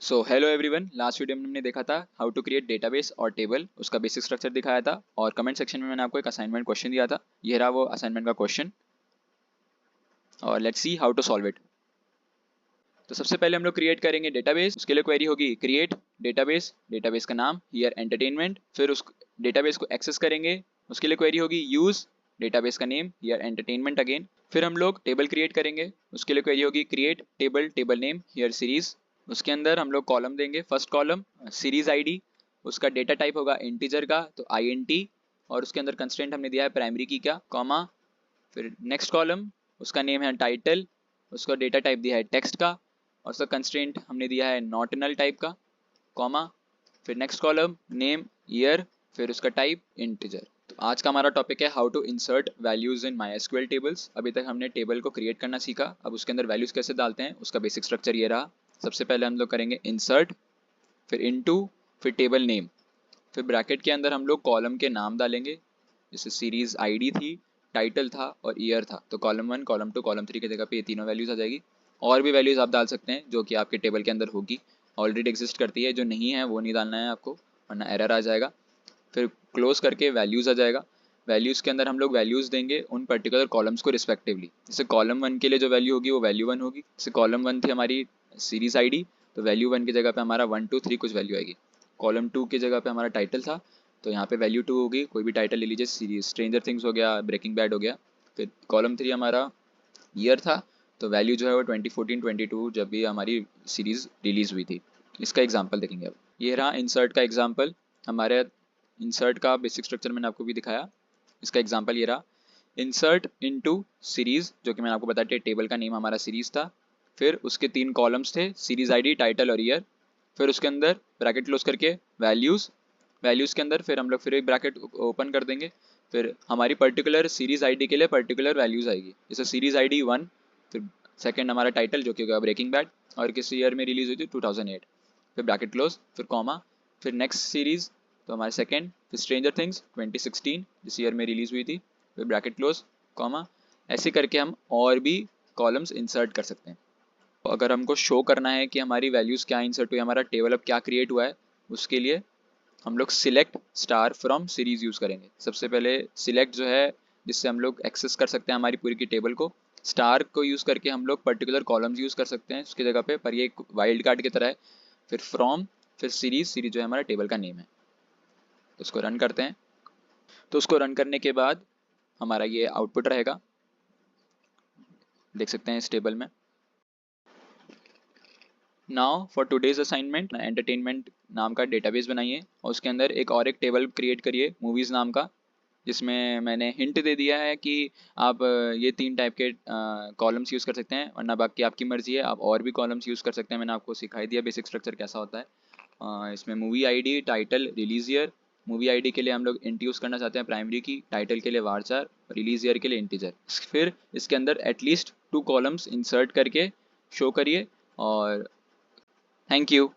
So hello everyone, last video में हमने देखा था हाउ टू क्रिएट डेटाबेस और टेबल, उसका बेसिक स्ट्रक्चर दिखाया था और कमेंट सेक्शन में मैंने आपको एक असाइनमेंट क्वेश्चन दिया था। ये रहा वो असाइनमेंट का क्वेश्चन और let's see how to solve it. तो सबसे पहले हम लोग क्रिएट करेंगे डेटाबेस। उसके लिए क्वेरी होगी क्रिएट डेटाबेस, डेटाबेस का नाम हियर एंटरटेनमेंट। फिर उस डेटाबेस को एक्सेस करेंगे, उसके लिए क्वेरी होगी यूज डेटाबेस का नेम हियर एंटरटेनमेंट अगेन। फिर हम लोग टेबल क्रिएट करेंगे, उसके लिए क्वेरी होगी create table, table name here series. उसके अंदर हम लोग कॉलम देंगे, फर्स्ट कॉलम सीरीज आईडी, उसका डेटा टाइप होगा इंटीजर का तो INT, और उसके अंदर कंस्ट्रेंट हमने दिया है प्राइमरी की का, कॉमा। फिर नेक्स्ट कॉलम उसका नेम है टाइटल, उसका डेटा टाइप दिया है टेक्स्ट का और उसका कंस्ट्रेंट हमने दिया है नॉट नल टाइप का, कॉमा। फिर नेक्स्ट कॉलम नेम ईयर, फिर उसका टाइप इंटीजर। तो आज का हमारा टॉपिक है how to insert values in MySQL tables. अभी तक हमने टेबल को क्रिएट करना सीखा, अब उसके अंदर वैल्यूज कैसे डालते हैं उसका बेसिक स्ट्रक्चर ये रहा। सबसे पहले हम लोग करेंगे इंसर्ट, फिर इनटू, फिर टेबल नेम, फिर ब्रैकेट के अंदर हम लोग कॉलम के नाम डालेंगे। जैसे सीरीज आईडी थी, टाइटल था और ईयर था, तो कॉलम 1, कॉलम 2, कॉलम 3 की जगह पे ये तीनों वैल्यूज आ जाएगी। और भी वैल्यूज आप डाल सकते हैं जो कि आपके टेबल के अंदर होगी, ऑलरेडी एग्जिस्ट करती है, जो नहीं है वो नहीं डालना है आपको वरना एरर आ जाएगा। फिर क्लोज करके वैल्यूज आ जाएगा। वैल्यूज के अंदर हम लोग वैल्यूज देंगे उन पर्टिकुलर कॉलम्स को रिस्पेक्टिवली। जैसे कॉलम 1 के लिए जो वैल्यू होगी वो वैल्यू 1 होगी। जैसे कॉलम 1 थी हमारी सीरीज आईडी, तो वैल्यू 1 की जगह पे हमारा 1 2 3 कुछ वैल्यू आएगी। कॉलम 2 की जगह पे हमारा टाइटल था, तो यहाँ पे वैल्यू 2 होगी, कोई भी टाइटल ले लीजिए, सीरीज स्ट्रेंजर थिंग्स हो गया, ब्रेकिंग बैड हो गया। फिर कॉलम 3 हमारा ईयर था, तो वैल्यू जो है वो 2014-22 जब भी हमारी सीरीज रिलीज हुई थी। इसका एग्जाम्पल देखेंगे अब। ये रहा इंसर्ट का एग्जाम्पल। हमारे इंसर्ट का बेसिक स्ट्रक्चर मैंने आपको भी दिखाया, इसका एग्जाम्पल ये रहा। इंसर्ट इनटू सीरीज, जो कि मैंने आपको बताया टेबल का नेम हमारा सीरीज था। फिर उसके 3 कॉलम्स थे, सीरीज आईडी, टाइटल और ईयर। फिर उसके अंदर ब्रैकेट क्लोज करके वैल्यूज, वैल्यूज के अंदर फिर हम लोग फिर एक ब्रैकेट ओपन कर देंगे। फिर हमारी पर्टिकुलर सीरीज आईडी के लिए पर्टिकुलर वैल्यूज आएगी। जैसे सीरीज आईडी 1, फिर सेकंड हमारा टाइटल जो कि होगा ब्रेकिंग बैड और किस ईयर में रिलीज हुई थी 2008, फिर ब्रैकेट क्लोज, फिर कॉमा। फिर नेक्स्ट सीरीज तो हमारे सेकंड, फिर स्ट्रेंजर थिंग्स 2016 जिस ईयर में रिलीज हुई थी, फिर ब्रैकेट क्लोज, कॉमा। ऐसे करके हम और भी कॉलम्स इंसर्ट कर सकते हैं। तो अगर हमको शो करना है कि हमारी वैल्यूज़ क्या इंसर्ट हुई, हमारा टेबल अब क्या क्रिएट हुआ है, उसके लिए हम लोग select star from series use करेंगे। सबसे पहले सिलेक्ट जो है जिससे हम लोग एक्सेस कर सकते हैं हमारी पूरी की टेबल को। स्टार को यूज़ करके हम लोग पर्टिकुलर कॉलम्स यूज़ कर सकते हैं उसकी जगह पे, पर ये एक वाइल्ड कार्ड की तरह है। फिर फ्रॉम, फिर सीरीज, सीरीज जो है हमारा टेबल का नेम है। तो उसको रन करते हैं। तो उसको रन करने के बाद हमारा ये आउटपुट रहेगा, देख सकते हैं इस टेबल में। Now for today's assignment, entertainment नाम का डेटाबेस बनाइए और उसके अंदर एक और एक टेबल क्रिएट करिए मूवीज़ नाम का, जिसमें मैंने हिंट दे दिया है कि आप ये 3 टाइप के कॉलम्स यूज़ कर सकते हैं, वरना बाकी आपकी मर्जी है, आप और भी कॉलम्स यूज़ कर सकते हैं। मैंने आपको सिखाई दिया बेसिक स्ट्रक्चर कैसा होता है। इसमें movie ID, title, release year. Movie ID के लिए हम लोग इंट यूज़ करना चाहते हैं प्राइमरी की, टाइटल के लिए वारचार, रिलीज ईयर के लिए इंटीजर। फिर इसके अंदर एटलीस्ट 2 कॉलम्स इंसर्ट करके शो करिए और थैंक यू।